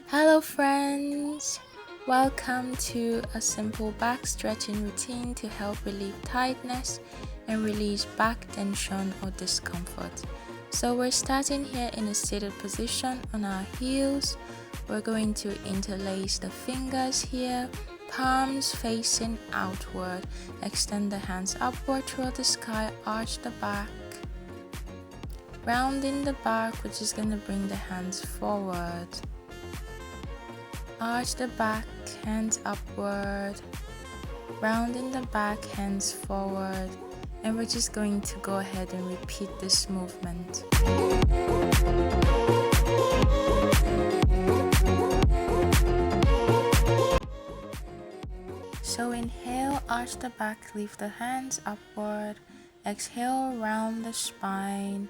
Hello friends! Welcome to a simple back stretching routine to help relieve tightness and release back tension or discomfort. So we're starting here in a seated position on our heels. We're going to interlace the fingers here, palms facing outward. Extend the hands upward toward the sky, arch the back. Rounding the back, we're just going to bring the hands forward. Arch the back, hands upward, rounding the back, hands forward, and we're just going to go ahead and repeat this movement. So inhale, arch the back, lift the hands upward, exhale, round the spine,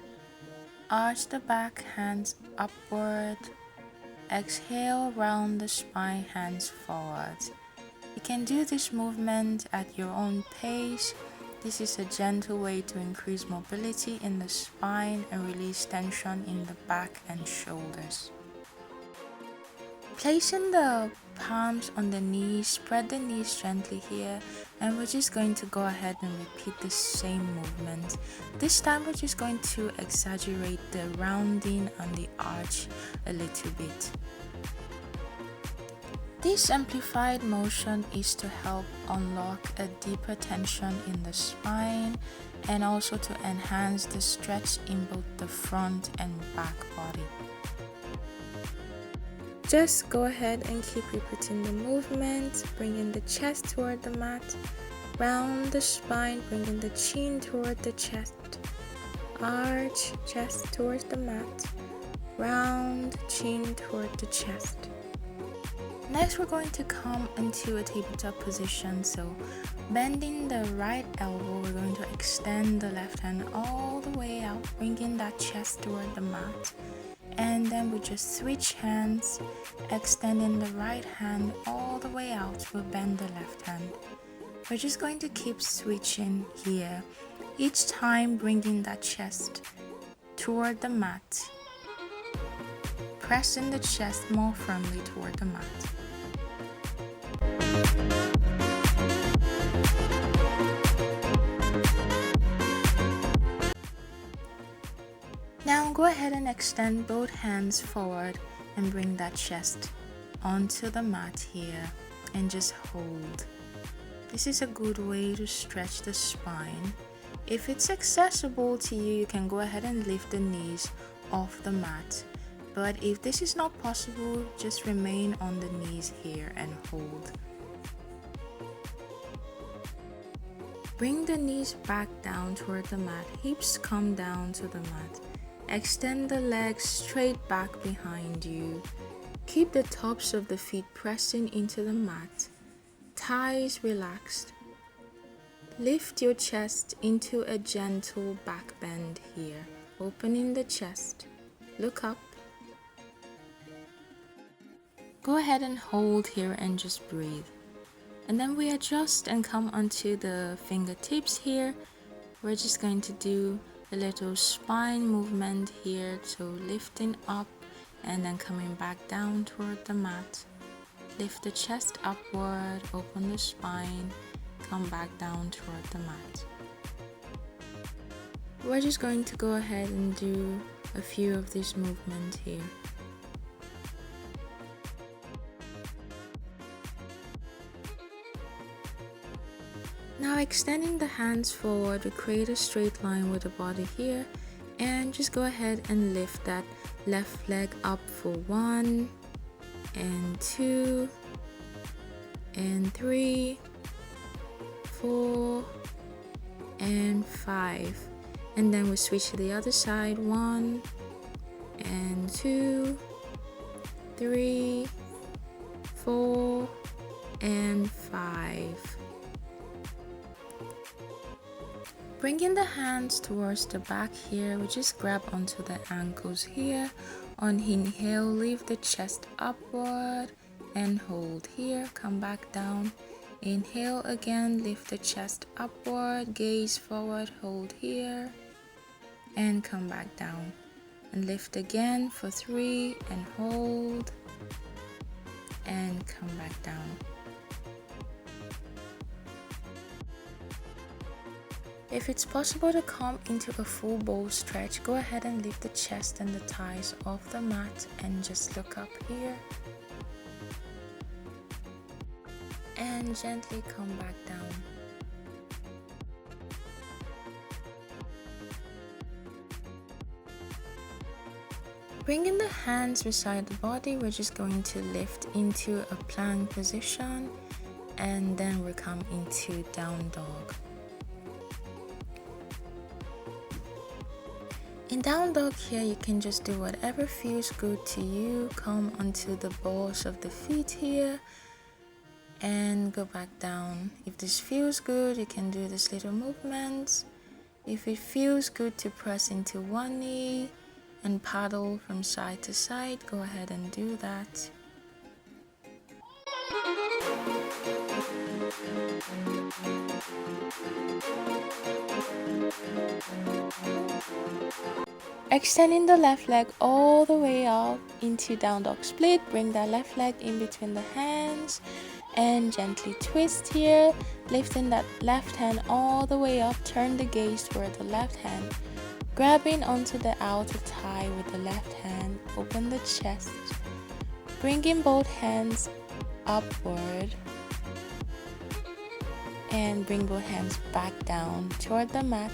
arch the back, hands upward. Exhale, round the spine, hands forward. You can do this movement at your own pace. This is a gentle way to increase mobility in the spine and release tension in the back and shoulders. Placing the palms on the knees, spread the knees gently here, and we're just going to go ahead and repeat the same movement. This time we're just going to exaggerate the rounding and the arch a little bit. This amplified motion is to help unlock a deeper tension in the spine and also to enhance the stretch in both the front and back body. Just go ahead and keep repeating the movement, bringing the chest toward the mat, round the spine, bringing the chin toward the chest, arch chest towards the mat, round chin toward the chest. Next, we're going to come into a tabletop position. So bending the right elbow, we're going to extend the left hand all the way out, bringing that chest toward the mat. And then we just switch hands, extending the right hand all the way out. We'll bend the left hand. We're just going to keep switching here, each time bringing that chest toward the mat, pressing the chest more firmly toward the mat. Now go ahead and extend both hands forward and bring that chest onto the mat here and just hold. This is a good way to stretch the spine. If it's accessible to you, you can go ahead and lift the knees off the mat. But if this is not possible, just remain on the knees here and hold. Bring the knees back down toward the mat, hips come down to the mat. Extend the legs straight back behind you. Keep the tops of the feet pressing into the mat. Thighs relaxed. Lift your chest into a gentle back bend here, opening the chest. Look up. Go ahead and hold here and just breathe. And then we adjust and come onto the fingertips here. We're just going to do a little spine movement here, so lifting up and then coming back down toward the mat. Lift the chest upward, open the spine, come back down toward the mat. We're just going to go ahead and do a few of these movements here. Now extending the hands forward, we create a straight line with the body here, and just go ahead and lift that left leg up for 1 and 2 and 3, 4 and 5, and then we switch to the other side. 1 and 2, 3, 4 and 5. Bringing the hands towards the back here, we just grab onto the ankles here. On inhale, lift the chest upward and hold here. Come back down. Inhale again, lift the chest upward, gaze forward, hold here. and come back down. And lift again for 3 and hold and come back down. If it's possible to come into a full bow stretch, go ahead and lift the chest and the thighs off the mat and just look up here. And gently come back down. Bringing the hands beside the body, we're just going to lift into a plank position and then we'll come into down dog. In down dog here, you can just do whatever feels good to you. Come onto the balls of the feet here and go back down. If this feels good, you can do this little movement. If it feels good to press into one knee and paddle from side to side, go ahead and do that. Extending the left leg all the way up into down dog split. Bring that left leg in between the hands and gently twist here. Lifting that left hand all the way up, turn the gaze toward the left hand. Grabbing onto the outer thigh with the left hand, open the chest. Bringing both hands upward and bring both hands back down toward the mat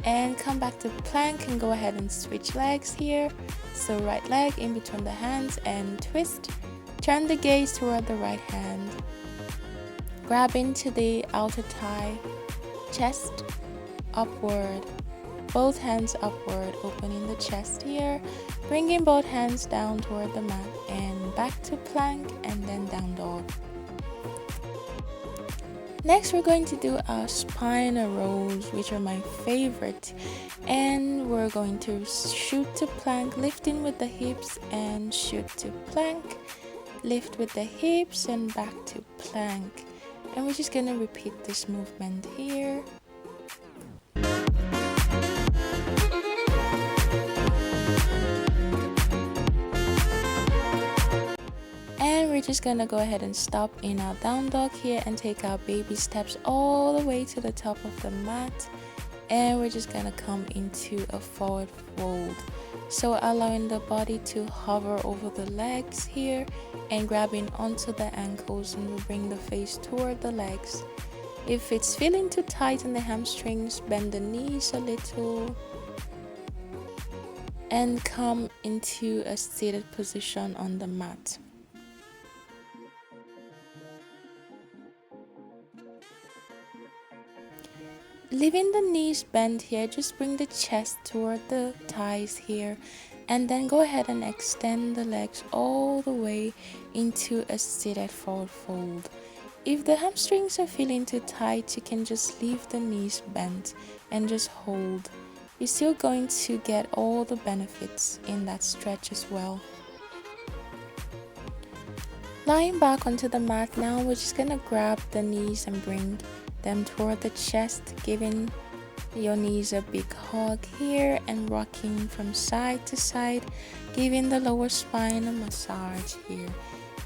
and come back to plank and go ahead and switch legs here. So right leg in between the hands and twist. Turn the gaze toward the right hand. Grab into the outer thigh, chest upward, both hands upward, opening the chest here. Bringing both hands down toward the mat and back to plank and then down dog. Next, we're going to do our spinal rolls, which are my favorite. And we're going to shoot to plank, lifting with the hips and shoot to plank. Lift with the hips and back to plank. And we're just going to repeat this movement here. And we're just gonna go ahead and stop in our down dog here and take our baby steps all the way to the top of the mat. And we're just gonna come into a forward fold. So allowing the body to hover over the legs here and grabbing onto the ankles, and we'll bring the face toward the legs. If it's feeling too tight in the hamstrings, bend the knees a little and come into a seated position on the mat. Leaving the knees bent here, just bring the chest toward the thighs here and then go ahead and extend the legs all the way into a seated forward fold. If the hamstrings are feeling too tight, you can just leave the knees bent and just hold. You're still going to get all the benefits in that stretch as well. Lying back onto the mat now, we're just gonna grab the knees and bring them toward the chest, giving your knees a big hug here and rocking from side to side, giving the lower spine a massage here.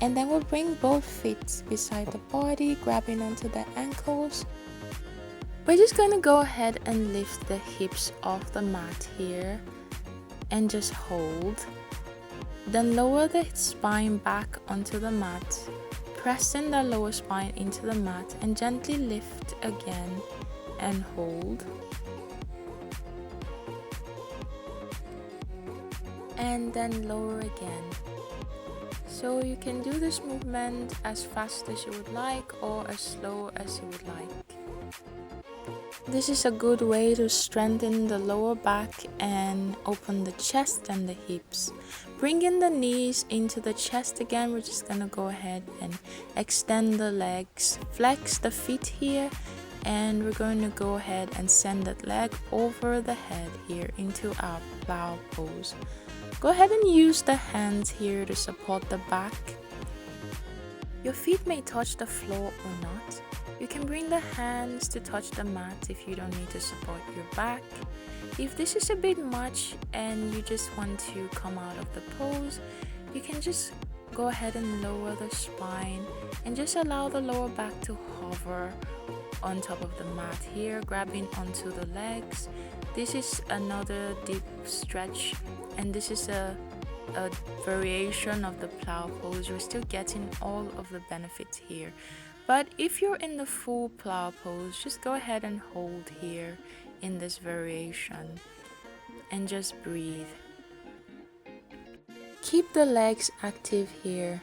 And then we'll bring both feet beside the body, grabbing onto the ankles. We're just going to go ahead and lift the hips off the mat here and just hold. Then lower the spine back onto the mat. Pressing the lower spine into the mat and gently lift again and hold. And then lower again. So you can do this movement as fast as you would like or as slow as you would like. This is a good way to strengthen the lower back and open the chest and the hips. Bringing the knees into the chest again, we're just gonna go ahead and extend the legs, flex the feet here, and we're going to go ahead and send that leg over the head here into our plow pose. Go ahead and use the hands here to support the back. Your feet may touch the floor or not. You can bring the hands to touch the mat if you don't need to support your back. If this is a bit much and you just want to come out of the pose, you can just go ahead and lower the spine and just allow the lower back to hover on top of the mat here, grabbing onto the legs. This is another deep stretch, and this is a variation of the plow pose. You're still getting all of the benefits here. But if you're in the full plow pose, just go ahead and hold here in this variation and just breathe. Keep the legs active here.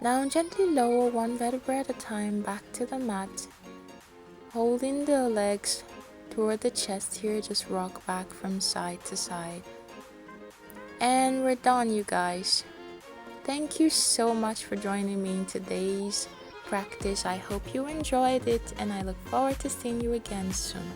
Now gently lower one vertebra at a time back to the mat. Holding the legs toward the chest here, just rock back from side to side. And we're done, you guys. Thank you so much for joining me in today's practice. I hope you enjoyed it, and I look forward to seeing you again soon.